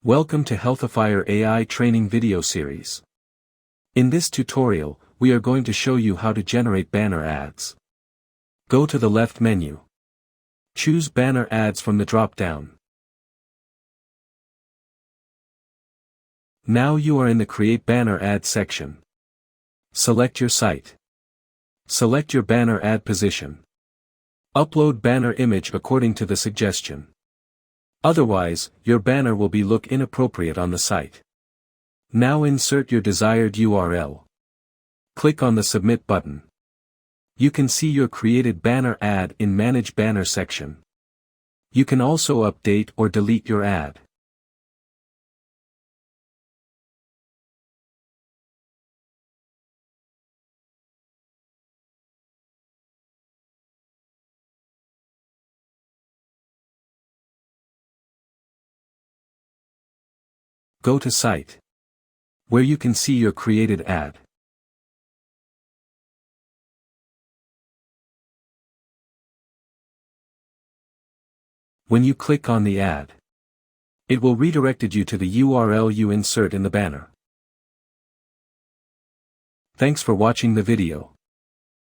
Welcome to Healthifier AI training video series. In this tutorial, we are going to show you how to generate banner ads. Go to the left menu. Choose Banner Ads from the drop-down. Now you are in the Create Banner Ad section. Select your site. Select your banner ad position. Upload banner image according to the suggestion. Otherwise, your banner will look inappropriate on the site. Now insert your desired URL. Click on the Submit button. You can see your created banner ad in Manage Banner section. You can also update or delete your ad. Go to Site, where you can see your created ad. When you click on the ad, it will redirect you to the URL you insert in the banner. Thanks for watching the video.